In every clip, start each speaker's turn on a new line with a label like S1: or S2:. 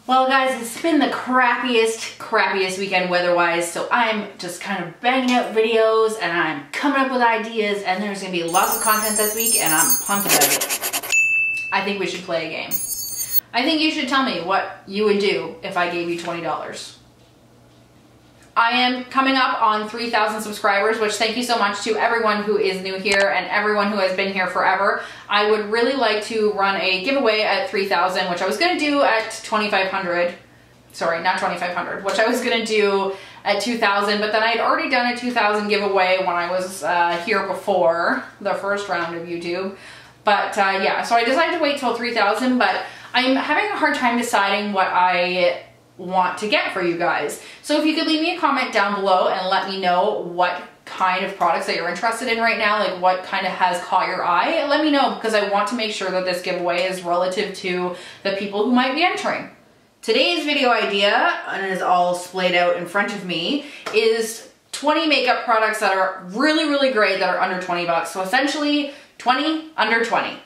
S1: Well guys, it's been the crappiest weekend weather-wise, so I'm just kind of banging out videos and I'm coming up with ideas, and there's gonna be lots of content this week and I'm pumped about it. I think we should play a game. I think you should tell me what you would do if I gave you $20. I am coming up on 3,000 subscribers, which thank you so much to everyone who is new here and everyone who has been here forever. I would really like to run a giveaway at 3,000, which I was gonna do at 2,500. Sorry, not 2,500, which I was gonna do at 2,000, but then I had already done a 2,000 giveaway when I was here before the first round of YouTube. But yeah, so I decided to wait till 3,000, but I'm having a hard time deciding what I want to get for you guys. So if you could leave me a comment down below and let me know what kind of products that you're interested in right now, like what kind of has caught your eye, let me know, because I want to make sure that this giveaway is relative to the people who might be entering. Today's video idea, and it is all splayed out in front of me, is 20 makeup products that are really great that are under 20 bucks. So essentially 20 under 20.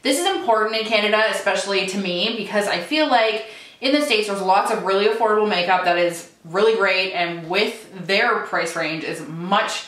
S1: This is important in Canada, especially to me, because I feel like in the States, there's lots of really affordable makeup that is really great, and with their price range is much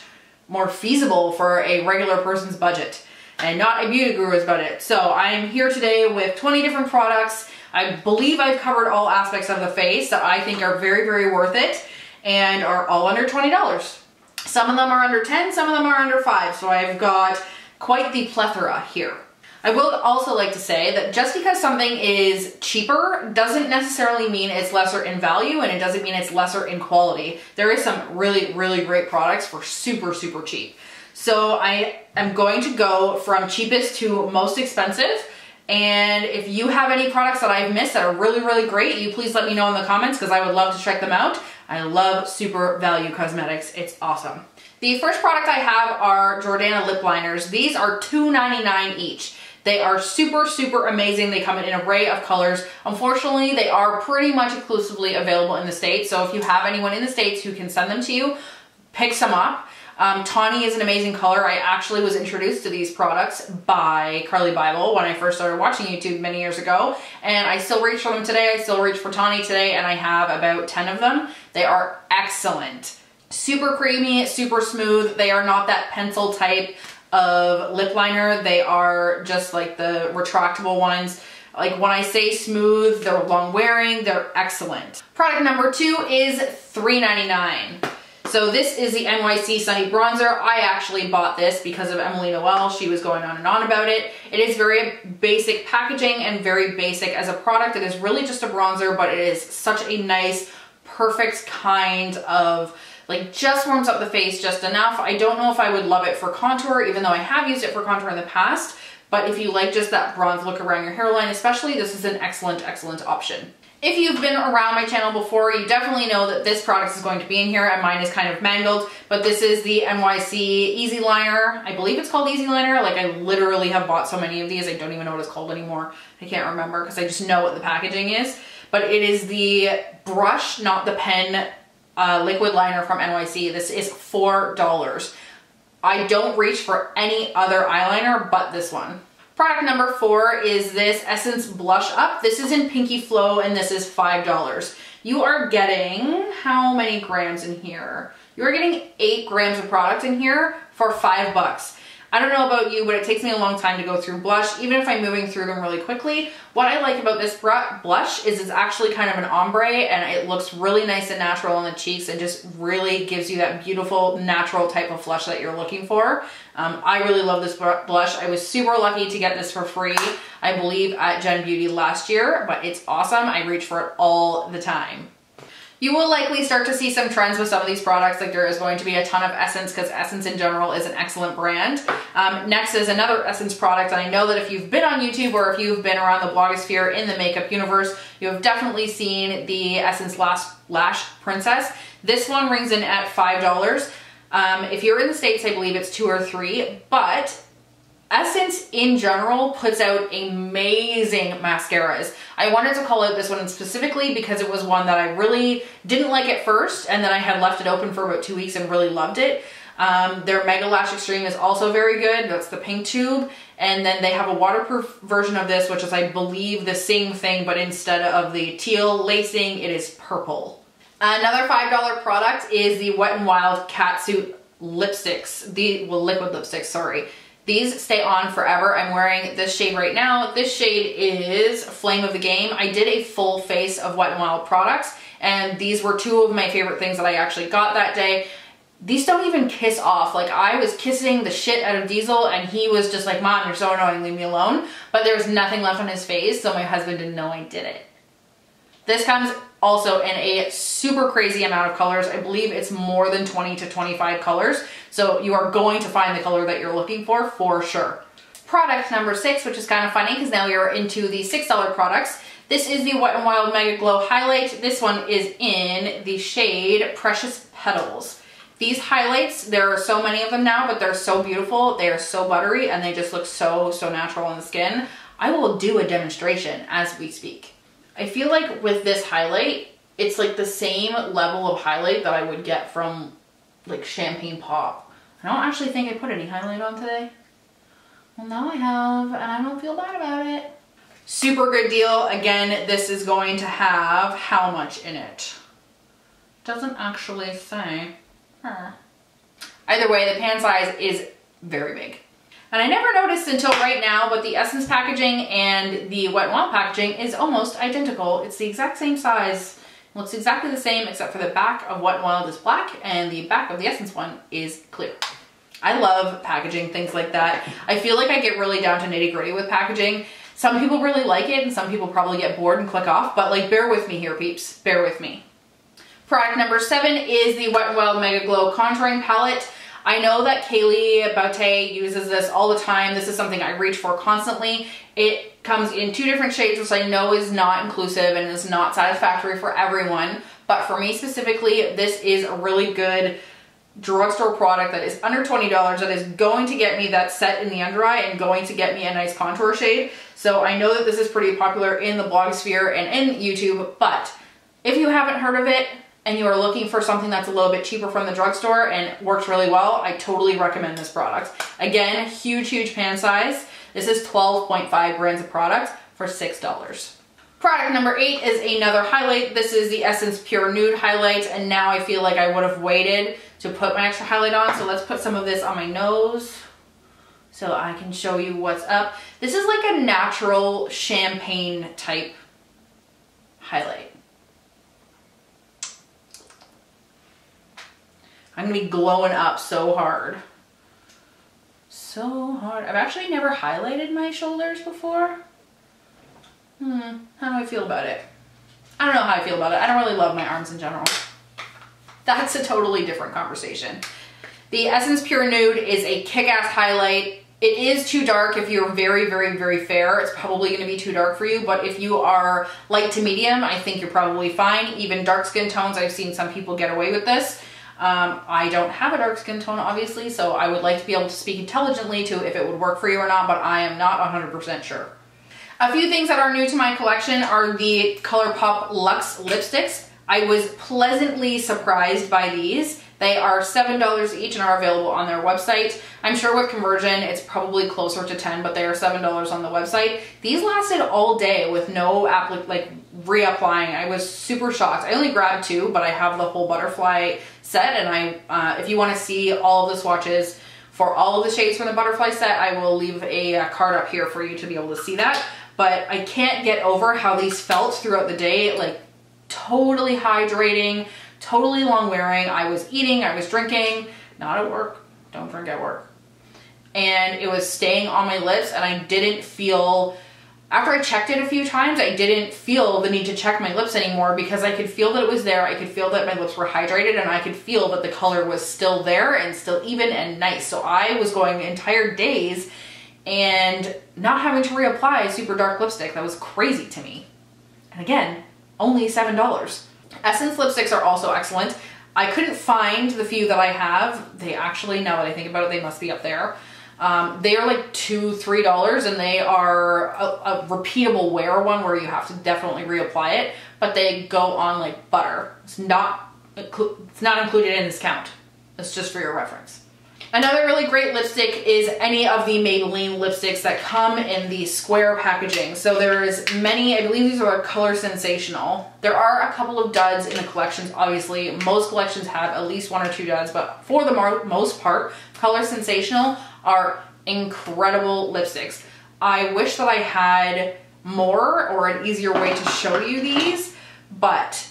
S1: more feasible for a regular person's budget and not a beauty guru's budget. So I'm here today with 20 different products. I believe I've covered all aspects of the face that I think are very worth it and are all under $20. Some of them are under 10, some of them are under 5. So I've got quite the plethora here. I will also like to say that just because something is cheaper doesn't necessarily mean it's lesser in value, and it doesn't mean it's lesser in quality. There is some really great products for super cheap. So I am going to go from cheapest to most expensive. And if you have any products that I've missed that are really great, you please let me know in the comments, because I would love to check them out. I love super value cosmetics. It's awesome. The first product I have are Jordana lip liners. These are $2.99 each. They are super amazing. They come in an array of colors. Unfortunately, they are pretty much exclusively available in the States. So if you have anyone in the States who can send them to you, pick some up. Tawny is an amazing color. I actually was introduced to these products by Carly Bible when I first started watching YouTube many years ago, and I still reach for them today. I still reach for Tawny today, and I have about 10 of them. They are excellent. Super creamy, super smooth. They are not that pencil type of lip liner. They are just like the retractable ones. Like when I say smooth, they're long wearing, they're excellent. Product number 2 is $3.99. So this is the NYC Sunny Bronzer. I actually bought this because of Emily Noel. She was going on and on about it. It is very basic packaging and very basic as a product. It is really just a bronzer, but it is such a nice, perfect kind of, like, just warms up the face just enough. I don't know if I would love it for contour, even though I have used it for contour in the past. But if you like just that bronze look around your hairline especially, this is an excellent option. If you've been around my channel before, you definitely know that this product is going to be in here, and mine is kind of mangled, but this is the NYC Easy Liner. I believe it's called Easy Liner. Like, I literally have bought so many of these, I don't even know what it's called anymore. I can't remember because I just know what the packaging is. But it is the brush, not the pen, liquid liner from NYC. This is $4. I don't reach for any other eyeliner but this one. Product number 4 is this Essence Blush Up. This is in Pinky Flow, and this is $5. You are getting, how many grams in here? You are getting 8 grams of product in here for $5. I don't know about you, but it takes me a long time to go through blush, even if I'm moving through them really quickly. What I like about this blush is it's actually kind of an ombre, and it looks really nice and natural on the cheeks, and just really gives you that beautiful, natural type of flush that you're looking for. I really love this blush. I was super lucky to get this for free, I believe, at Gen Beauty last year, but it's awesome. I reach for it all the time. You will likely start to see some trends with some of these products. Like, there is going to be a ton of Essence, because Essence in general is an excellent brand. Next is another Essence product, and I know that if you've been on YouTube or if you've been around the blogosphere in the makeup universe, you have definitely seen the Essence Lash Princess. This one rings in at $5. If you're in the States, I believe it's $2 or $3, but Essence in general puts out amazing mascaras. I wanted to call out this one specifically because it was one that I really didn't like at first, and then I had left it open for about 2 weeks and really loved it. Their Mega Lash Extreme is also very good. That's the pink tube. And then they have a waterproof version of this, which is, I believe, the same thing, but instead of the teal lacing, it is purple. Another $5 product is the Wet n Wild Catsuit lipsticks. Liquid lipsticks, sorry. These stay on forever. I'm wearing this shade right now. This shade is Flame of the Game. I did a full face of Wet n Wild products, and these were two of my favorite things that I actually got that day. These don't even kiss off. Like, I was kissing the shit out of Diesel and he was just like, Mom, you're so annoying, leave me alone. But there was nothing left on his face, so my husband didn't know I did it. This comes also in a super crazy amount of colors. I believe it's more than 20 to 25 colors. So you are going to find the color that you're looking for sure. Product number 6, which is kind of funny because now we are into the $6 products. This is the Wet n Wild Mega Glow Highlight. This one is in the shade Precious Petals. These highlights, there are so many of them now, but they're so beautiful. They are so buttery and they just look so natural on the skin. I will do a demonstration as we speak. I feel like with this highlight, it's like the same level of highlight that I would get from like Champagne Pop. I don't actually think I put any highlight on today. Well, now I have, and I don't feel bad about it. Super good deal. Again, this is going to have how much in it? Doesn't actually say. Either way, the pan size is very big. And I never noticed until right now, but the Essence packaging and the Wet n Wild packaging is almost identical. It's the exact same size. It looks exactly the same, except for the back of Wet n Wild is black and the back of the Essence one is clear. I love packaging things like that. I feel like I get really down to nitty-gritty with packaging. Some people really like it and some people probably get bored and click off, but like, bear with me here, peeps. Bear with me. Product number 7 is the Wet n Wild Mega Glow Contouring Palette. I know that Kaylee Baute uses this all the time. This is something I reach for constantly. It comes in 2 different shades, which I know is not inclusive and is not satisfactory for everyone. But for me specifically, this is a really good drugstore product that is under $20 that is going to get me that set in the under eye and going to get me a nice contour shade. So I know that this is pretty popular in the blog sphere and in YouTube, but if you haven't heard of it, and you are looking for something that's a little bit cheaper from the drugstore and works really well, I totally recommend this product. Again, huge pan size. This is 12.5 grams of product for $6. Product number 8 is another highlight. This is the Essence Pure Nude Highlight, and now I feel like I would have waited to put my extra highlight on, so let's put some of this on my nose so I can show you what's up. This is like a natural champagne type highlight. I'm gonna be glowing up so hard. So hard. I've actually never highlighted my shoulders before. How do I feel about it? I don't know how I feel about it. I don't really love my arms in general. That's a totally different conversation. The Essence Pure Nude is a kick-ass highlight. It is too dark if you're very fair. It's probably going to be too dark for you, but if you are light to medium, I think you're probably fine. Even dark skin tones, I've seen some people get away with this. I don't have a dark skin tone, obviously, so I would like to be able to speak intelligently to if it would work for you or not, but I am not 100% sure. A few things that are new to my collection are the ColourPop Luxe lipsticks. I was pleasantly surprised by these. They are $7 each and are available on their website. I'm sure with conversion, it's probably closer to 10, but they are $7 on the website. These lasted all day with no reapplying. I was super shocked. I only grabbed 2, but I have the whole butterfly set, and if you want to see all of the swatches for all of the shades from the butterfly set, I will leave a card up here for you to be able to see that. But I can't get over how these felt throughout the day, like totally hydrating, totally long wearing. I was eating, I was drinking, not at work, don't drink at work. And it was staying on my lips, and I didn't feel, after I checked it a few times, I didn't feel the need to check my lips anymore because I could feel that it was there. I could feel that my lips were hydrated, and I could feel that the color was still there and still even and nice. So I was going entire days and not having to reapply super dark lipstick. That was crazy to me. And again, only $7. Essence lipsticks are also excellent. I couldn't find the few that I have. They actually, now that I think about it, they must be up there. They are like $2, $3, and they are a repeatable wear one where you have to definitely reapply it, but they go on like butter. It's not included in this count. It's just for your reference. Another really great lipstick is any of the Maybelline lipsticks that come in the square packaging. So there's many, I believe these are Color Sensational. There are a couple of duds in the collections, obviously. Most collections have at least 1 or 2 duds, but for the most part, Color Sensational are incredible lipsticks. I wish that I had more or an easier way to show you these, but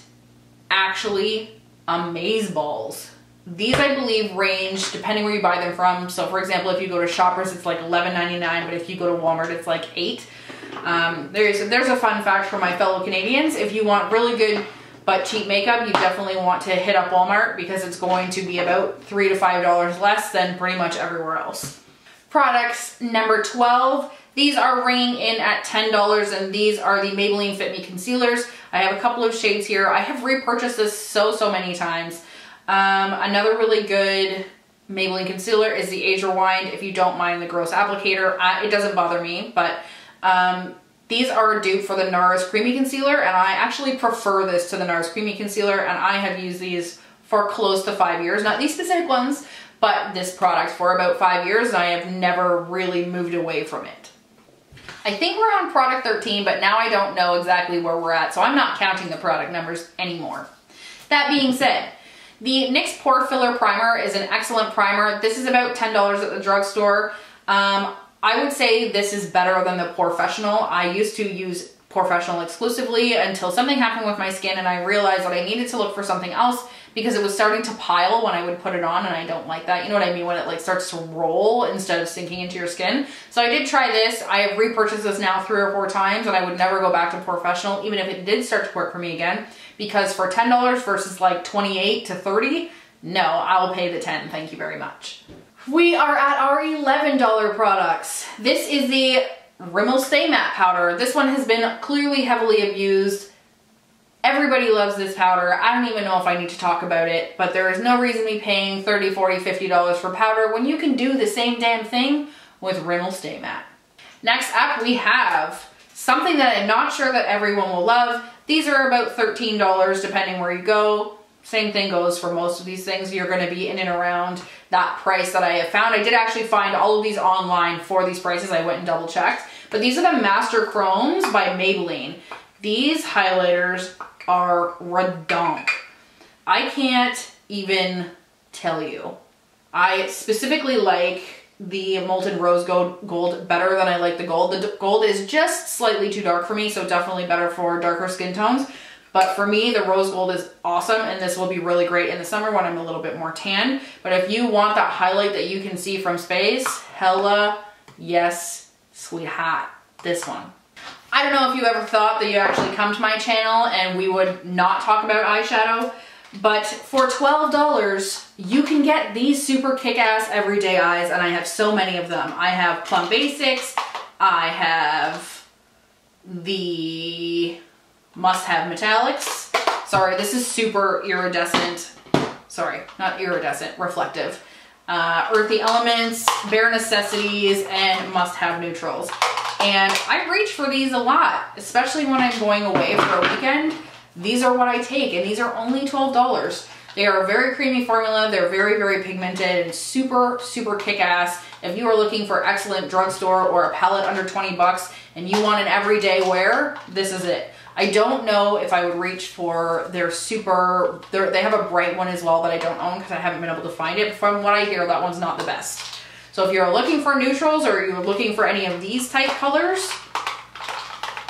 S1: actually, amazeballs. These, I believe, range depending where you buy them from. So for example, if you go to Shoppers, it's like $11.99, but if you go to Walmart, it's like $8. There's a fun fact for my fellow Canadians. If you want really good but cheap makeup, you definitely want to hit up Walmart because it's going to be about $3 to $5 less than pretty much everywhere else. Products number 12. These are ringing in at $10, and these are the Maybelline Fit Me Concealers. I have a couple of shades here. I have repurchased this so many times. Another really good Maybelline concealer is the Age Rewind. If you don't mind the gross applicator, it doesn't bother me, but these are a dupe for the NARS Creamy Concealer, and I actually prefer this to the NARS Creamy Concealer, and I have used these for close to 5 years. Not these specific ones, but this product for about 5 years, and I have never really moved away from it. I think we're on product 13, but now I don't know exactly where we're at, so I'm not counting the product numbers anymore. That being said, the NYX Pore Filler Primer is an excellent primer. This is about $10 at the drugstore. I would say this is better than the Porefessional. I used to use Porefessional exclusively until something happened with my skin and I realized that I needed to look for something else because it was starting to pile when I would put it on, and I don't like that. You know what I mean? When it like starts to roll instead of sinking into your skin. So I did try this. I have repurchased this now 3 or 4 times, and I would never go back to Porefessional, even if it did start to work for me again, because for $10 versus like $28 to $30, no, I'll pay the $10. Thank you very much. We are at our $11 products. This is the Rimmel Stay Matte Powder. This one has been clearly heavily abused. Everybody loves this powder. I don't even know if I need to talk about it, but there is no reason me paying $30, $40, $50 for powder when you can do the same damn thing with Rimmel Stay Matte. Next up, we have something that I'm not sure that everyone will love. These are about $13 depending where you go. Same thing goes for most of these things. You're going to be in and around that price that I have found. I did actually find all of these online for these prices. I went and double checked. But these are the Master Chromes by Maybelline. These highlighters are redonk. I can't even tell you. I specifically like the Molten Rose Gold better than I like the gold. The gold is just slightly too dark for me, so definitely better for darker skin tones. But for me, the rose gold is awesome, and this will be really great in the summer when I'm a little bit more tan. But if you want that highlight that you can see from space, hella yes, sweetheart, this one. I don't know if you ever thought that you actually come to my channel and we would not talk about eyeshadow, but for $12, you can get these super kick-ass everyday eyes, and I have so many of them. I have Plum Basics, I have the must-have metallics. Sorry, this is super iridescent. Sorry, not iridescent, reflective. Earthy Elements, Bare Necessities, and must-have neutrals. And I reach for these a lot, especially when I'm going away for a weekend. These are what I take, and these are only $12. They are a very creamy formula. They're very, very pigmented and super, super kick-ass. If you are looking for excellent drugstore or a palette under 20 bucks and you want an everyday wear, this is it. I don't know if I would reach for their they have a bright one as well that I don't own because I haven't been able to find it. But from what I hear, that one's not the best. So if you're looking for neutrals or you're looking for any of these type colors,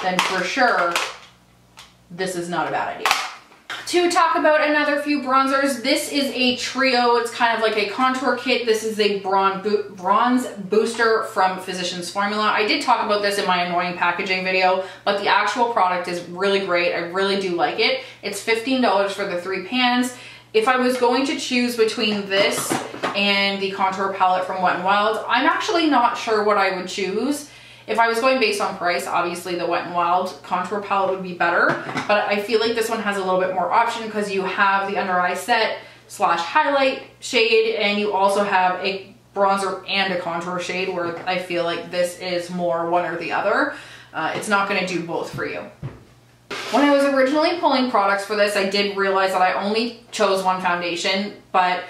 S1: then for sure, this is not a bad idea. To talk about another few bronzers, this is a trio. It's kind of like a contour kit. This is a bronze booster from Physicians Formula. I did talk about this in my annoying packaging video, but the actual product is really great. I really do like it. It's $15 for the 3 pans. If I was going to choose between this and the contour palette from Wet n Wild, I'm actually not sure what I would choose. If I was going based on price, obviously the Wet n Wild contour palette would be better, but I feel like this one has a little bit more option because you have the under eye set / highlight shade, and you also have a bronzer and a contour shade, where I feel like this is more one or the other. It's not going to do both for you. When I was originally pulling products for this, I did realize that I only chose one foundation, but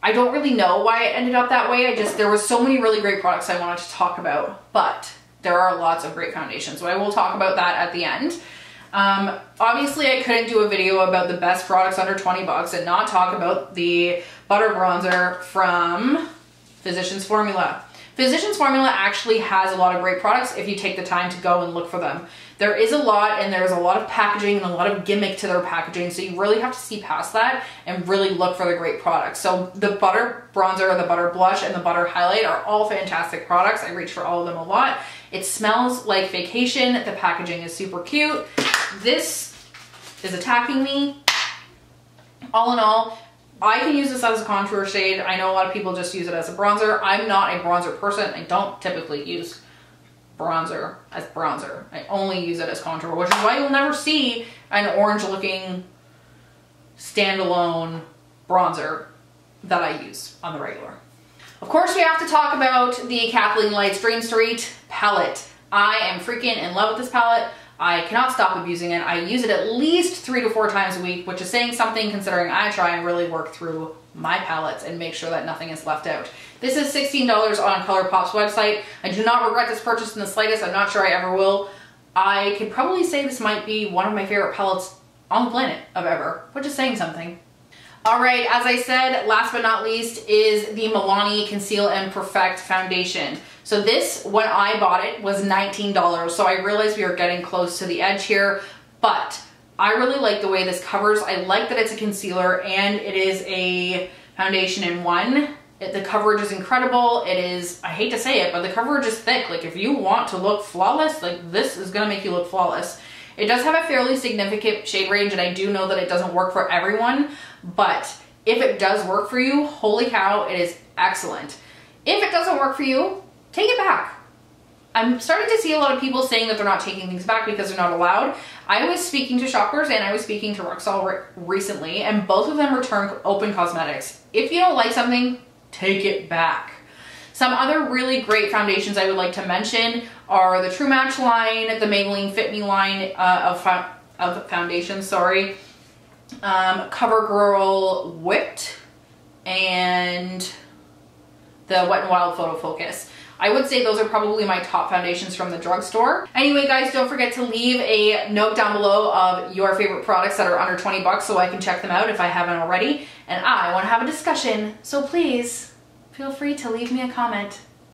S1: I don't really know why it ended up that way. There was so many really great products I wanted to talk about, but there are lots of great foundations. So I will talk about that at the end. Obviously I couldn't do a video about the best products under 20 bucks and not talk about the butter bronzer from Physicians Formula. Physicians Formula actually has a lot of great products if you take the time to go and look for them. There is a lot, and there's a lot of packaging and a lot of gimmick to their packaging, so you really have to see past that and really look for the great products. So the butter bronzer, the butter blush, and the butter highlight are all fantastic products. I reach for all of them a lot. It smells like vacation. The packaging is super cute. This is attacking me. All in all, I can use this as a contour shade. I know a lot of people just use it as a bronzer. I'm not a bronzer person. I don't typically use bronzer as bronzer. I only use it as contour, which is why you'll never see an orange looking standalone bronzer that I use on the regular. Of course, we have to talk about the Kathleen Lights Dream Street palette. I am freaking in love with this palette. I cannot stop abusing it. I use it at least 3 to 4 times a week, which is saying something considering I try and really work through my palettes and make sure that nothing is left out. This is $16 on ColourPop's website. I do not regret this purchase in the slightest. I'm not sure I ever will. I could probably say this might be one of my favorite palettes on the planet of ever, which is saying something. All right, as I said, last but not least is the Milani Conceal and Perfect Foundation. So this, when I bought it, was $19. So I realized we are getting close to the edge here, but I really like the way this covers. I like that it's a concealer and it is a foundation in one. The coverage is incredible. It is, I hate to say it, but the coverage is thick. Like if you want to look flawless, like this is gonna make you look flawless. It does have a fairly significant shade range, and I do know that it doesn't work for everyone, but if it does work for you, holy cow, it is excellent. If it doesn't work for you, take it back. I'm starting to see a lot of people saying that they're not taking things back because they're not allowed. I was speaking to shoppers and I was speaking to Rexall recently, and both of them returned open cosmetics. If you don't like something, take it back. Some other really great foundations I would like to mention are the True Match line, the Maybelline Fit Me line of foundations, sorry. CoverGirl Whipped, and the Wet n Wild Photo Focus. I would say those are probably my top foundations from the drugstore. Anyway, guys, don't forget to leave a note down below of your favorite products that are under 20 bucks so I can check them out if I haven't already. And I want to have a discussion, so please feel free to leave me a comment.